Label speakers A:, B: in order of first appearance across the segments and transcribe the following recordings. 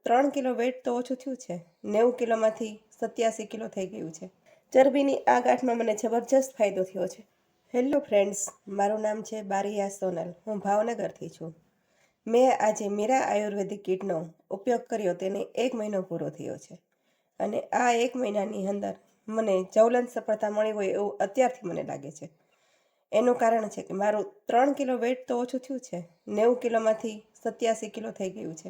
A: 3 kilo weight તો ઓછું થયું છે. 90 કિલોમાંથી 87 કિલો થઈ ગયું છે. ચરબીની આ ગાંઠમાં મને જબરજસ્ત ફાયદો થયો છે. હેલો ફ્રેન્ડ્સ, મારું નામ છે બારિયા સોનલ. હું ભાવનગરથી છું. મેં આજે મીરા આયુર્વેદિક કીટનો ઉપયોગ કર્યો તેને 1 મહિનો પૂરો થયો છે. અને આ 1 મહિનાની અંદર મને જ્વલંત સફળતા મળી હોય એવું અત્યારથી મને લાગે છે. એનું કારણ છે કે મારું 3 કિલો વેટ તો ઓછું થયું છે. 90 કિલોમાંથી 87 કિલો થઈ ગયું છે.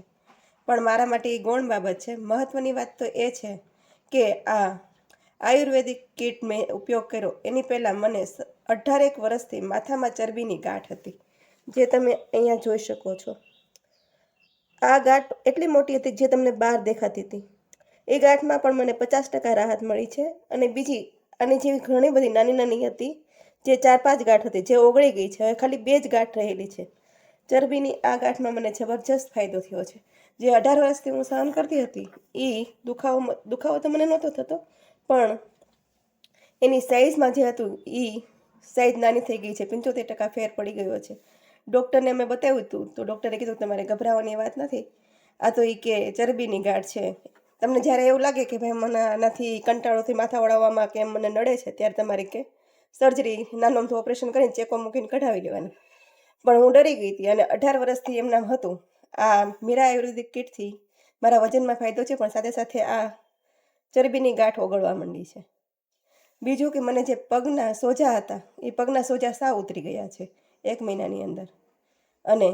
A: પણ મારા માટે એ ગૌણ બાબત છે. મહત્ત્વની વાત તો એ છે કે આ આયુર્વેદિક કીટ મેં ઉપયોગ કર્યો એની પહેલાં મને 18 વર્ષથી માથામાં ચરબીની ગાંઠ હતી, જે તમે અહીંયા જોઈ શકો છો. આ ગાંઠ એટલી મોટી હતી જે તમને બહાર દેખાતી હતી. એ ગાંઠમાં પણ મને 50% રાહત મળી છે. અને બીજી આની જેવી ઘણી બધી નાની નાની હતી જે 4-5 ગાંઠ હતી જે ઓગળી ગઈ છે. હવે ખાલી 2 જ ગાંઠ રહેલી છે. ચરબીની આ ગાંઠમાં મને જબરજસ્ત ફાયદો થયો છે. જે 18 વર્ષથી હું સહન કરતી હતી એ દુખાવો તો મને નહોતો થતો, પણ એની સાઇઝમાં જે હતું એ સાઇઝ નાની થઈ ગઈ છે. 75% ફેર પડી ગયો છે. ડૉક્ટરને મેં બતાવ્યું હતું તો ડૉક્ટરે કીધું તમારે ગભરાવાની વાત નથી, આ તો એ કે ચરબીની ગાંઠ છે. તમને જ્યારે એવું લાગે કે ભાઈ મને આનાથી કંટાળોથી માથા વળાવવામાં કે મને નડે છે, ત્યારે તમારે કે સર્જરી નાનું અમથું ઓપરેશન કરીને ચેકો મૂકીને કઢાવી લેવાનું. પણ હું ડરી ગઈ હતી અને 18 વર્ષથી એમનામ હતું. આ મીરા આયુર્વેદિક કીટથી મારા વજનમાં ફાયદો છે, પણ સાથે સાથે આ ચરબીની ગાંઠ ઓગળવા માંડી છે. બીજું કે મને જે પગના સોજા હતા એ પગના સોજા સાવ ઉતરી ગયા છે 1 મહિનાની અંદર. અને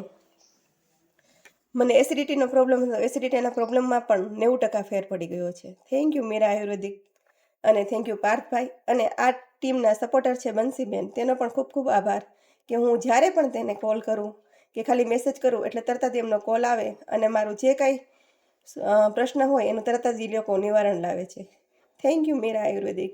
A: મને એસિડિટીનો પ્રોબ્લેમ હતો, એસિડિટીના પ્રોબ્લેમમાં પણ 90% ફેર પડી ગયો છે. થેન્ક યુ મીરા આયુર્વેદિક, અને થેન્ક યુ પાર્થભાઈ, અને આ ટીમના સપોર્ટર છે બંસીબેન, તેનો પણ ખૂબ ખૂબ આભાર કે હું જ્યારે પણ તેને કોલ કરું કે ખાલી મેસેજ કરું એટલે તરત જ એમનો કોલ આવે અને મારું જે કાંઈ પ્રશ્ન હોય એનું તરત જ એ લોકો નિવારણ લાવે છે. Thank you Meera Ayurvedic.